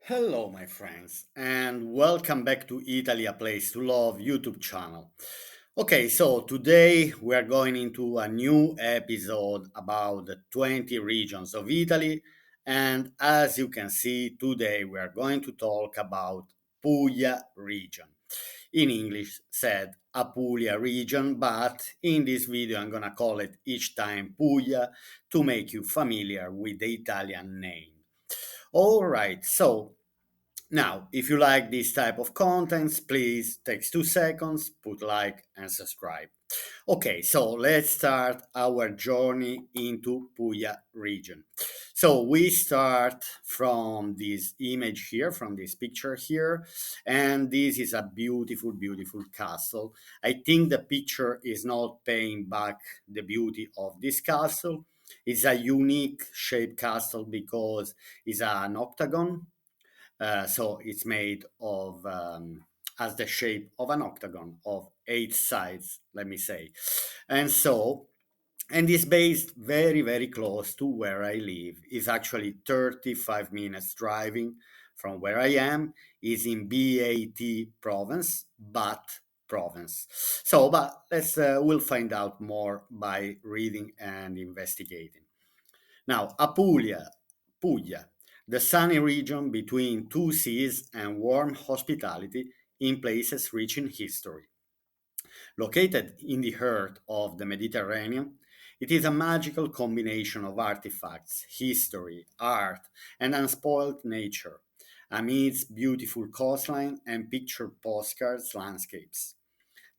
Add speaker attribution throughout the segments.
Speaker 1: Hello, my friends, and welcome back to Italy, a place to love YouTube channel. Okay, so today we are going into a new episode about the 20 regions of Italy, and as you can see, today we are going to talk about Puglia region. In English, said Apulia region, but in this video I'm gonna call it each time Puglia to make you familiar with the Italian name. All right, so now, if you like this type of contents, please take 2 seconds, put like and subscribe. Okay, so let's start our journey into Puglia region. So we start from this image here, from this picture here, and this is a beautiful, beautiful castle. I think the picture is not paying back the beauty of this castle. It's a unique shaped castle because it's an octagon, so it's made of has the shape of an octagon of 8 sides, let me say, and so and is based very very close to where I live. It's actually 35 minutes driving from where I am. Is in BAT province, but province. So, but let's we'll find out more by reading and investigating. Now, Puglia, the sunny region between two seas and warm hospitality in places rich in history. Located in the heart of the Mediterranean, it is a magical combination of artifacts, history, art, and unspoiled nature, amidst beautiful coastline and picture postcards landscapes.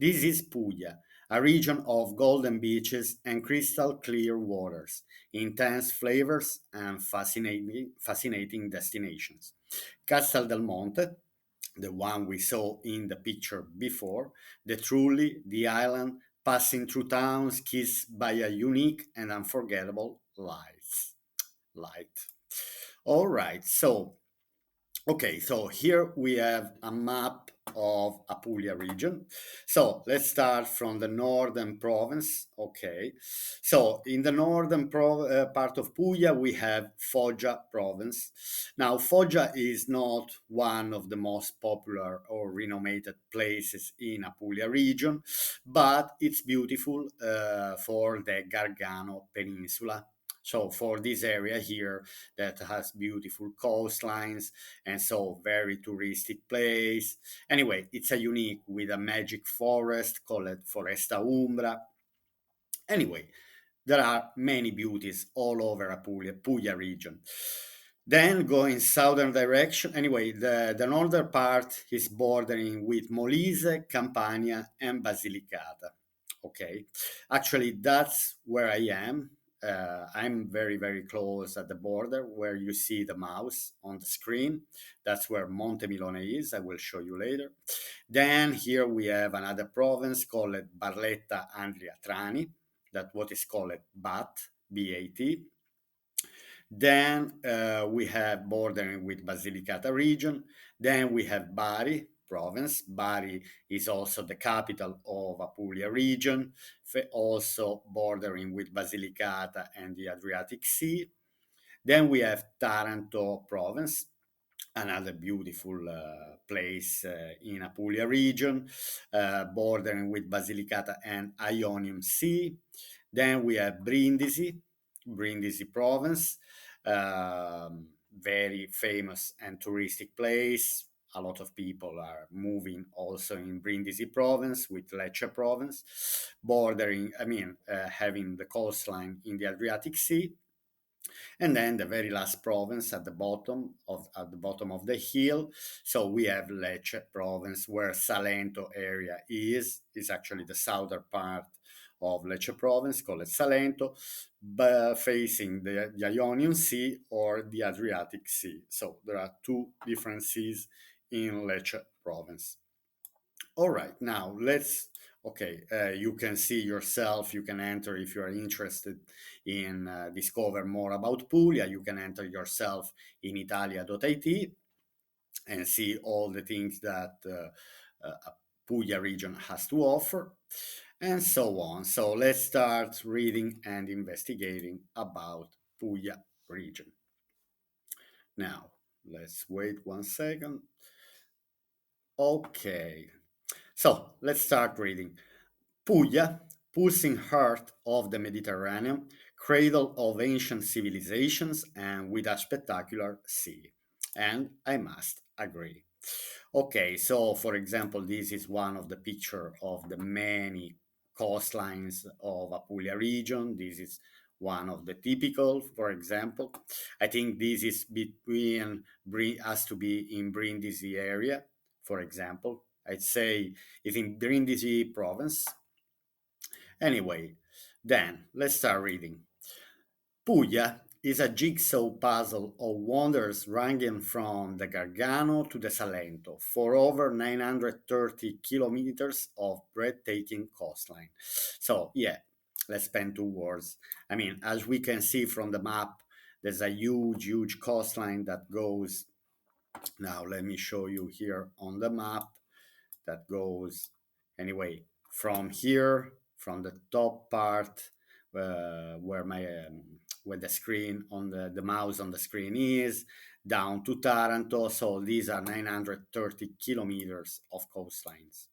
Speaker 1: This is Puglia, a region of golden beaches and crystal clear waters, intense flavors, and fascinating destinations. Castel del Monte, the one we saw in the picture before, the island passing through towns kissed by a unique and unforgettable light. All right, so okay, so here we have a map of Apulia region. So let's start from the northern province. Okay, so in the northern part of Puglia, we have Foggia province. Now, Foggia is not one of the most popular or renowned places in Apulia region, but it's beautiful for the Gargano Peninsula. So for this area here that has beautiful coastlines and so very touristic place. Anyway, it's a unique with a magic forest called Foresta Umbra. Anyway, there are many beauties all over Puglia region. Then going southern direction, anyway, the northern part is bordering with Molise, Campania, and Basilicata. Okay, actually, that's where I am. I'm very, very close at the border where you see the mouse on the screen. That's where Monte Milone is. I will show you later. Then here we have another province called Barletta Andria Trani, that what is called BAT. Then we have bordering with Basilicata region. Then we have Bari province. Bari is also the capital of Apulia region, also bordering with Basilicata and the Adriatic Sea. Then we have Taranto province, another beautiful place in Apulia region, bordering with Basilicata and Ionian Sea. Then we have Brindisi province, very famous and touristic place. A lot of people are moving also in Brindisi province with Lecce province, having the coastline in the Adriatic Sea. And then the very last province at the bottom of the hill. So we have Lecce province, where Salento area is actually the southern part of Lecce province, called Salento, but facing the Ionian Sea or the Adriatic Sea. So there are two different seas in Lecce province. All right, now let's. Okay, you can see yourself. You can enter if you are interested in discover more about Puglia. You can enter yourself in Italia.it and see all the things that Puglia region has to offer, and so on. So let's start reading and investigating about Puglia region now. Let's wait 1 second. Okay, so let's start reading. Puglia, pulsing heart of the Mediterranean, cradle of ancient civilizations, and with a spectacular sea. And I must agree. Okay, so for example, this is one of the picture of the many coastlines of Apulia region. This is one of the typical, for example. I think this is between has to be in Brindisi area, for example. I'd say it's in Brindisi province. Anyway, then let's start reading. Puglia is a jigsaw puzzle of wonders ranging from the Gargano to the Salento for over 930 kilometers of breathtaking coastline. So, yeah, let's spend 2 words. I mean, as we can see from the map, there's a huge, huge coastline that goes. Now, let me show you here on the map that goes anyway from here, from the top part where my where the screen on the mouse on the screen is, down to Taranto. So these are 930 kilometers of coastlines.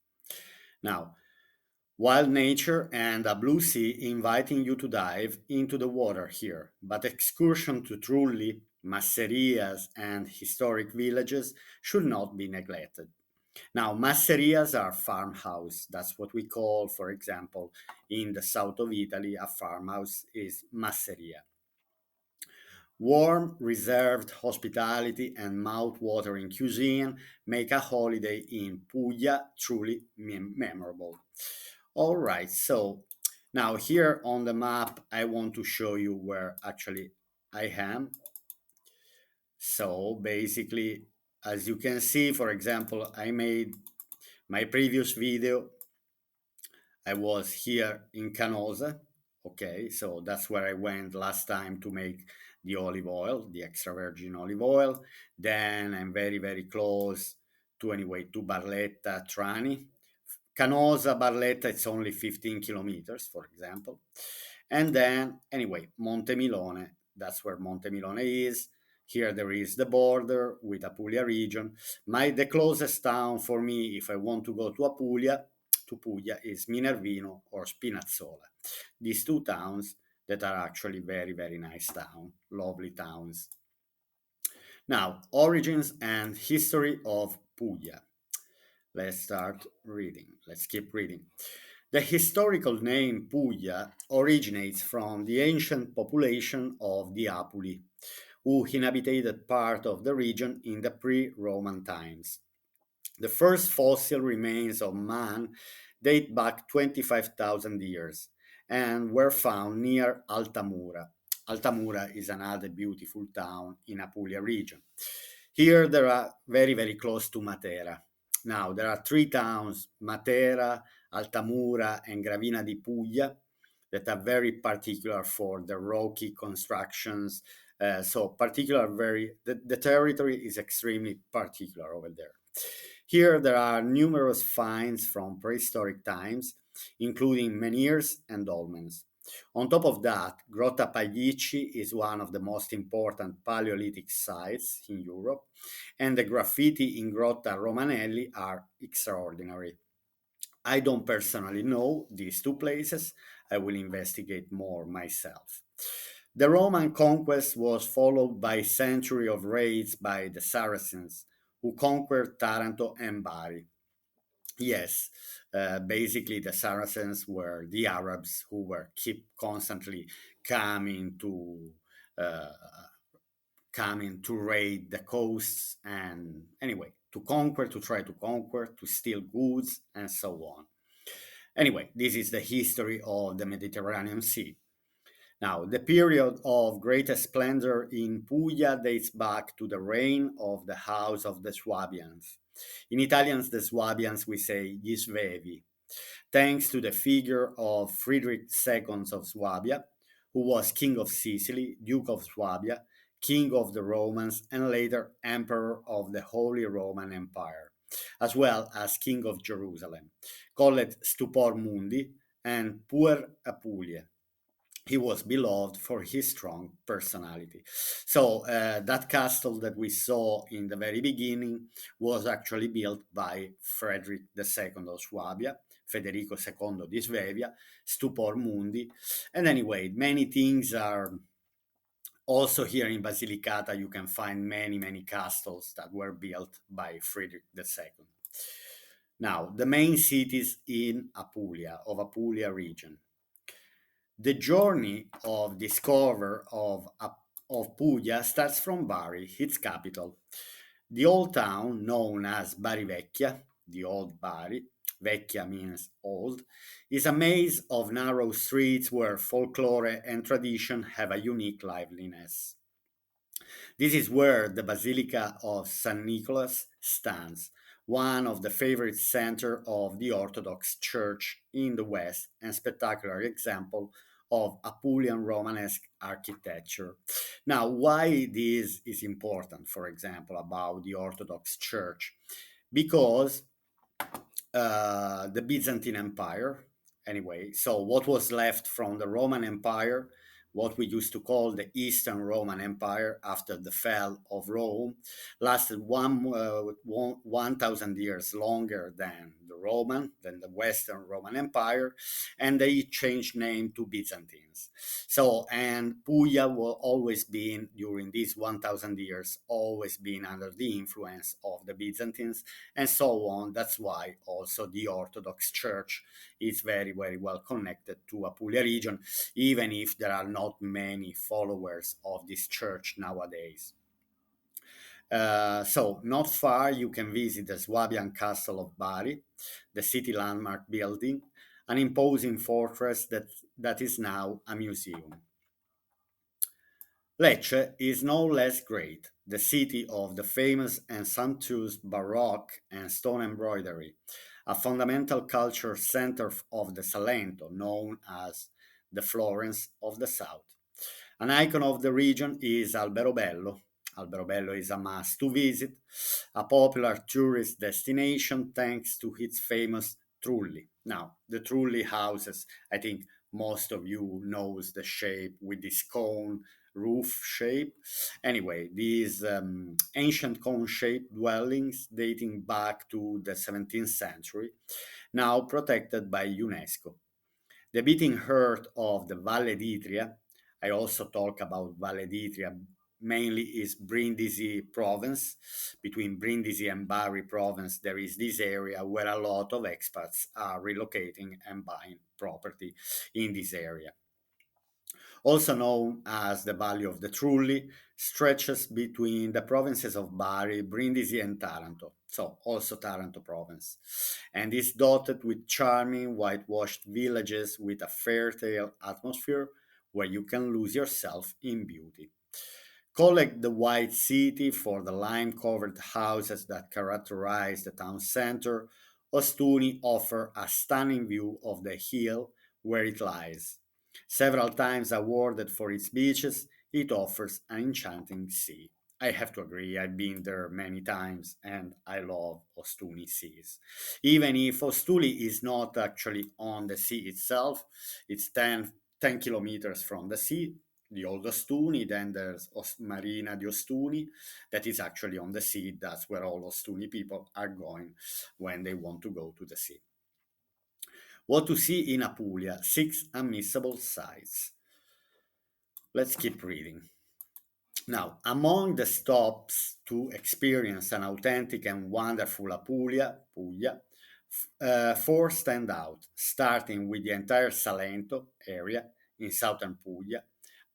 Speaker 1: Now, wild nature and a blue sea inviting you to dive into the water here, but excursion to truly masserias and historic villages should not be neglected. Now, masserias are farmhouse. That's what we call, for example, in the south of Italy, a farmhouse is masseria. Warm, reserved hospitality and mouth-watering cuisine make a holiday in Puglia truly memorable. All right, so now here on the map, I want to show you where actually I am. So basically, as you can see, for example, I made my previous video. I was here in Canosa. Okay, so that's where I went last time to make the olive oil, the extra virgin olive oil. Then I'm very, very close to anyway to Barletta, Trani. Canosa, Barletta, it's only 15 kilometers, for example. And then, anyway, Montemilone, that's where Montemilone is. Here there is the border with Apulia region. The closest town for me, if I want to go to Puglia, is Minervino or Spinazzola. These two towns that are actually very, very nice town, lovely towns. Now, origins and history of Puglia. Let's start reading. Let's keep reading. The historical name Puglia originates from the ancient population of the Apuli, who inhabited part of the region in the pre-Roman times. The first fossil remains of man date back 25,000 years and were found near Altamura. Altamura is another beautiful town in Apulia region. Here they are very, very close to Matera. Now, there are three towns, Matera, Altamura, and Gravina di Puglia, that are very particular for the rocky constructions. So particular, the territory is extremely particular over there. Here there are numerous finds from prehistoric times, including menhirs and dolmens. On top of that, Grotta Paglici is one of the most important Paleolithic sites in Europe, and the graffiti in Grotta Romanelli are extraordinary. I don't personally know these two places. I will investigate more myself. The Roman conquest was followed by a century of raids by the Saracens, who conquered Taranto and Bari. Yes, basically the Saracens were the Arabs who were keep constantly coming to uh, coming to raid the coasts and anyway to conquer, to try to conquer, to steal goods and so on. Anyway, this is the history of the Mediterranean Sea. Now, the period of greatest splendor in Puglia dates back to the reign of the House of the Swabians. In Italians, the Swabians, we say gli Svevi, thanks to the figure of Friedrich II of Swabia, who was King of Sicily, Duke of Swabia, King of the Romans, and later Emperor of the Holy Roman Empire, as well as King of Jerusalem, called Stupor Mundi and Puer Apulia. He was beloved for his strong personality. So that castle that we saw in the very beginning was actually built by Frederick II of Swabia, Federico II di Svevia, Stupor Mundi. And anyway, many things are also here in Basilicata. You can find many castles that were built by Frederick II. Now, the main cities in Apulia, of Apulia region. The journey of discover of Puglia starts from Bari, its capital. The old town, known as Bari Vecchia, the old Bari, Vecchia means old, is a maze of narrow streets where folklore and tradition have a unique liveliness. This is where the Basilica of St. Nicholas stands, one of the favorite center of the Orthodox Church in the West and spectacular example of Apulian Romanesque architecture. Now, why this is important, for example, about the Orthodox Church? Because the Byzantine Empire. Anyway, so what was left from the Roman Empire, what we used to call the Eastern Roman Empire after the fall of Rome, lasted 1,000 years longer than the Western Roman Empire, and they changed name to Byzantines. So, and Puglia will always been, during these 1,000 years, always been under the influence of the Byzantines, and so on. That's why also the Orthodox Church is very well connected to Apulia region, even if there are not many followers of this church nowadays. So, not far, you can visit the Swabian Castle of Bari, the city landmark building, an imposing fortress that is now a museum. Lecce is no less great, the city of the famous and sumptuous Baroque and stone embroidery, a fundamental culture center of the Salento, known as the Florence of the South. An icon of the region is Alberobello. Alberobello is a must to visit, a popular tourist destination thanks to its famous trulli. Now, the trulli houses, I think most of you knows the shape with this cone roof shape. Anyway, these ancient cone-shaped dwellings dating back to the 17th century, now protected by UNESCO. The beating heart of the Valle d'Itria, I also talk about Valle d'Itria, mainly is Brindisi province. Between Brindisi and Bari province, there is this area where a lot of expats are relocating and buying property in this area. Also known as the Valley of the Trulli, stretches between the provinces of Bari, Brindisi, and Taranto, so also Taranto province, and is dotted with charming whitewashed villages with a fairy-tale atmosphere where you can lose yourself in beauty. Collect the white city for the lime covered houses that characterize the town center. Ostuni offer a stunning view of the hill where it lies. Several times awarded for its beaches, it offers an enchanting sea. I have to agree, I've been there many times and I love Ostuni seas. Even if Ostuni is not actually on the sea itself, it's 10 kilometers from the sea, the old Ostuni, then there's Marina di Ostuni, that is actually on the sea. That's where all Ostuni people are going when they want to go to the sea. What to see in Apulia? 6 unmissable sites. Let's keep reading. Now, among the stops to experience an authentic and wonderful Puglia, four stand out, starting with the entire Salento area in southern Puglia,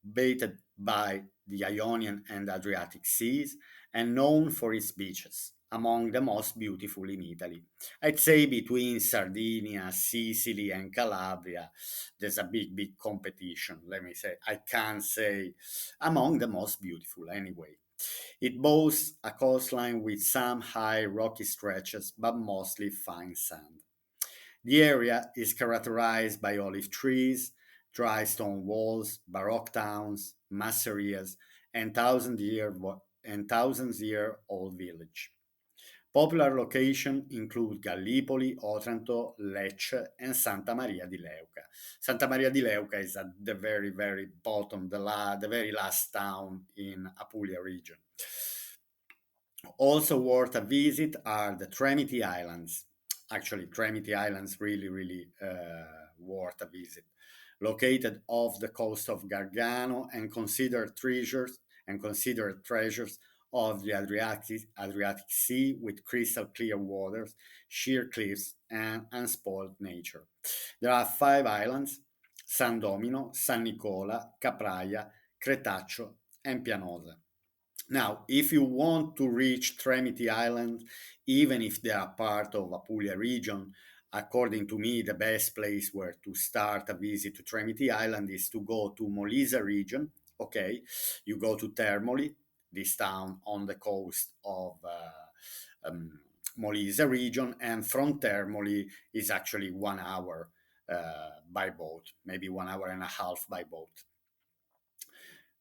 Speaker 1: bathed by the Ionian and Adriatic seas, and known for its beaches, among the most beautiful in Italy. I'd say between Sardinia, Sicily, and Calabria, there's a big competition. Let me say, I can't say among the most beautiful anyway. It boasts a coastline with some high rocky stretches, but mostly fine sand. The area is characterized by olive trees, dry stone walls, baroque towns, masserias, and thousands-year-old village. Popular locations include Gallipoli, Otranto, Lecce, and Santa Maria di Leuca. Santa Maria di Leuca is at the very, very bottom, the very last town in Apulia region. Also worth a visit are the Tremiti Islands. Actually, Tremiti Islands really worth a visit. Located off the coast of Gargano and considered treasures of the Adriatic Sea with crystal clear waters, sheer cliffs, and unspoiled nature. There are 5 islands: San Domino, San Nicola, Capraia, Cretaccio, and Pianosa. Now, if you want to reach Tremiti Island, even if they are part of Apulia region, according to me, the best place where to start a visit to Tremiti Island is to go to Molise region. Okay, you go to Termoli, this town on the coast of Molise region, and from Termoli is actually 1 hour by boat, maybe 1 hour and a half by boat.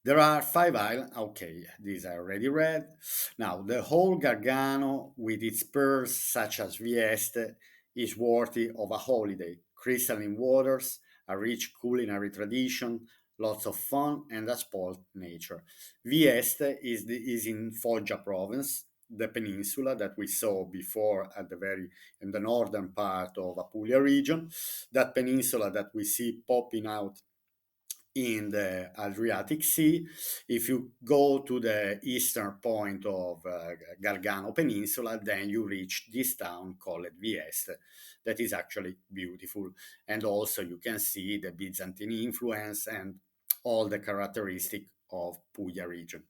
Speaker 1: There are 5 islands. Okay, these I already read. Now, the whole Gargano, with its pearls such as Vieste, is worthy of a holiday. Crystalline waters, a rich culinary tradition, lots of fun, and a spoiled nature. Vieste is in Foggia province, the peninsula that we saw before at the very in the northern part of Apulia region. That peninsula that we see popping out in the Adriatic Sea. If you go to the eastern point of Gargano Peninsula, then you reach this town called Vieste, that is actually beautiful. And also you can see the Byzantine influence and all the characteristic of Puglia region.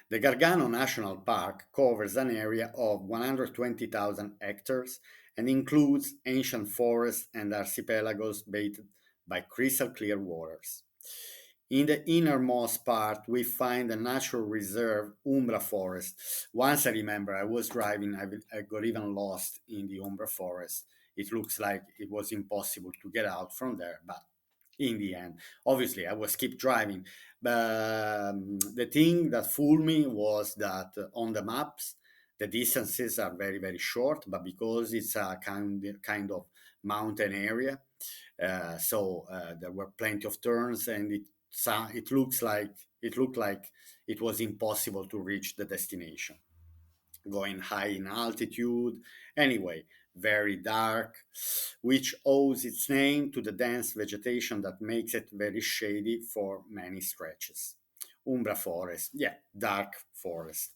Speaker 1: The Gargano National Park covers an area of 120,000 hectares and includes ancient forests and archipelagos bathed by crystal clear waters. In the innermost part, we find the natural reserve Umbra forest. Once I remember, I was driving, I got even lost in the Umbra forest. It looks like it was impossible to get out from there, but in the end, obviously, I was keep driving. But the thing that fooled me was that on the maps, the distances are very short, but because it's a kind of mountain area, there were plenty of turns, and it looked like it was impossible to reach the destination. Going high in altitude, anyway, very dark, which owes its name to the dense vegetation that makes it very shady for many stretches. Umbra forest, yeah, dark forest.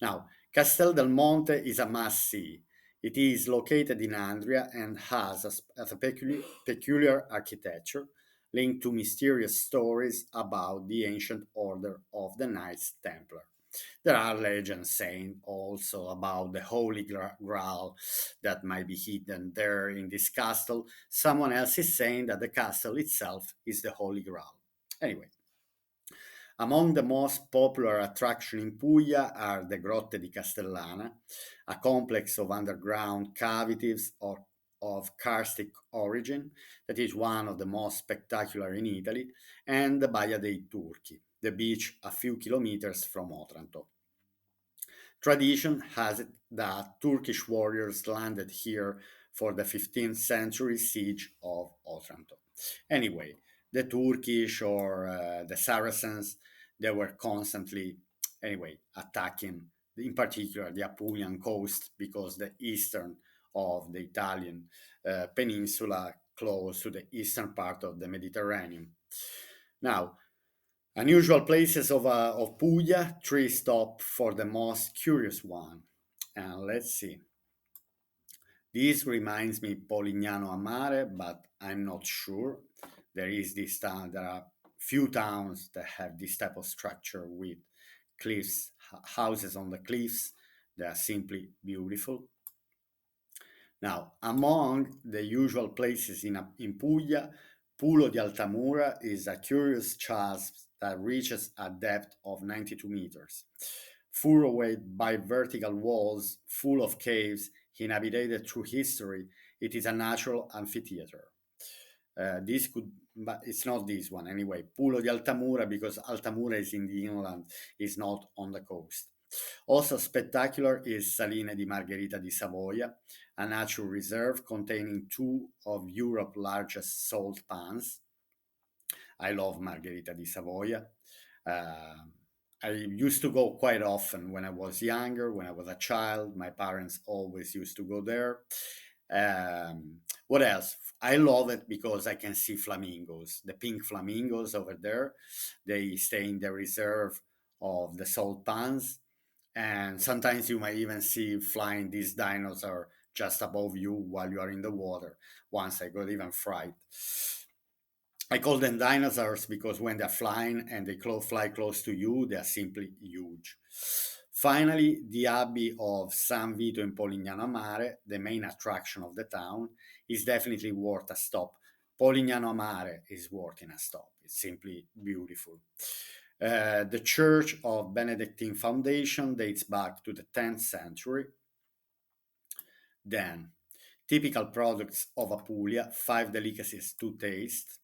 Speaker 1: Now, Castel del Monte is a must see. It is located in Andria and has a peculiar architecture linked to mysterious stories about the ancient order of the Knights Templar. There are legends saying also about the Holy Grail that might be hidden there in this castle. Someone else is saying that the castle itself is the Holy Grail. Anyway, among the most popular attractions in Puglia are the Grotte di Castellana, a complex of underground cavities of karstic origin that is one of the most spectacular in Italy, and the Baia dei Turchi, the beach a few kilometers from Otranto. Tradition has it that Turkish warriors landed here for the 15th century siege of Otranto. Anyway, the Turkish or the Saracens, they were constantly, anyway, attacking, in particular, the Apulian coast because the eastern of the Italian peninsula close to the eastern part of the Mediterranean. Now, unusual places of Puglia, 3 stop for the most curious one. And let's see. This reminds me Polignano a Mare, but I'm not sure. There is this town, there are few towns that have this type of structure with cliffs, houses on the cliffs. They are simply beautiful. Now, among the usual places in Puglia, Pulo di Altamura is a curious chasm that reaches a depth of 92 meters. Furrowed by vertical walls full of caves inhabited through history, it is a natural amphitheater. This could, but it's not this one anyway. Pulo di Altamura, because Altamura is in the inland, is not on the coast. Also spectacular is Saline di Margherita di Savoia, a natural reserve containing two of Europe's largest salt pans. I love Margherita di Savoia. Uh, I used to go quite often when I was younger, when I was a child. My parents always used to go there. What else? I love it because I can see flamingos, the pink flamingos over there. They stay in the reserve of the salt pans. And sometimes you might even see flying these dinosaurs just above you while you are in the water. Once I got even frightened. I call them dinosaurs because when they're flying and they fly close to you, they are simply huge. Finally, the Abbey of San Vito in Polignano a Mare, the main attraction of the town, is definitely worth a stop. Polignano a Mare is worth a stop. It's simply beautiful. The Church of Benedictine Foundation dates back to the 10th century. Then, typical products of Apulia, five delicacies to taste.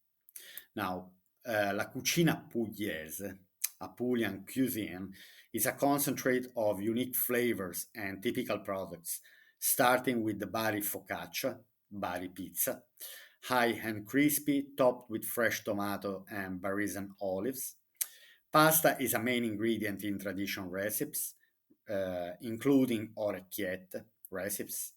Speaker 1: Now, la cucina pugliese, Apulian cuisine, is a concentrate of unique flavors and typical products, starting with the Bari focaccia, Bari pizza, high and crispy, topped with fresh tomato and Barisan olives. Pasta is a main ingredient in traditional recipes, including orecchiette recipes,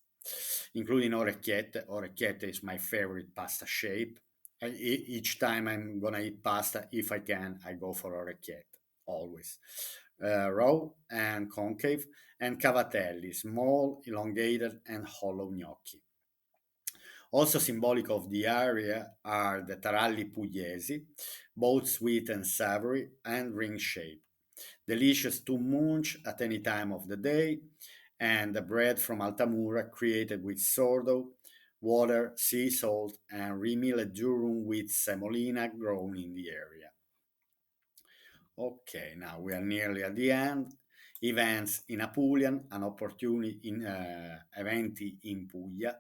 Speaker 1: including orecchiette. Orecchiette is my favorite pasta shape. Each time I'm gonna eat pasta, if I can, I go for orecchiette, always. Raw and concave, and cavatelli, small, elongated, and hollow gnocchi. Also symbolic of the area are the taralli pugliesi, both sweet and savory and ring-shaped. Delicious to munch at any time of the day, and the bread from Altamura created with sourdough, water, sea salt, and remilled durum with semolina grown in the area. Okay, now we are nearly at the end. Events in Apulia, an opportunity in eventi in Puglia,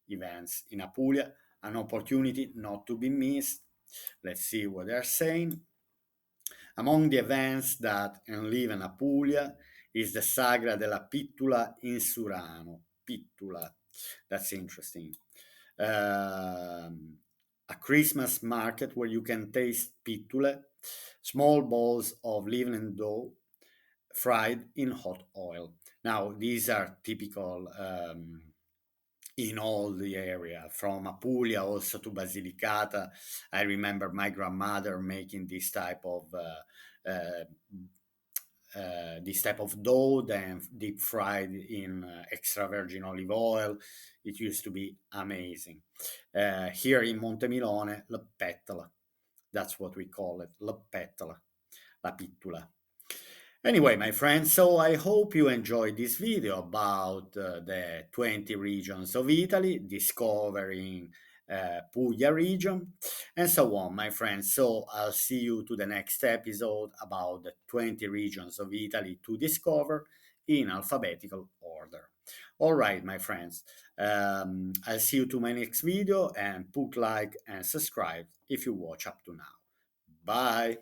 Speaker 1: events in Apulia, an opportunity not to be missed. Let's see what they're saying. Among the events that enliven Apulia is the Sagra della Pittula in Surano. Pittula, that's interesting. A Christmas market where you can taste pittule, small balls of leavened dough fried in hot oil. Now, these are typical in all the area, from Apulia also to Basilicata. I remember my grandmother making this type of dough, then deep fried in extra virgin olive oil. It used to be amazing. Here in Montemilone, la pettola. That's what we call it, la pettola, la pittula. Anyway, my friends, so I hope you enjoyed this video about the 20 regions of Italy, discovering Puglia region, and so on, my friends. So I'll see you to the next episode about the 20 regions of Italy to discover in alphabetical order. All right, my friends, I'll see you to my next video, and put like and subscribe if you watch up to now. Bye.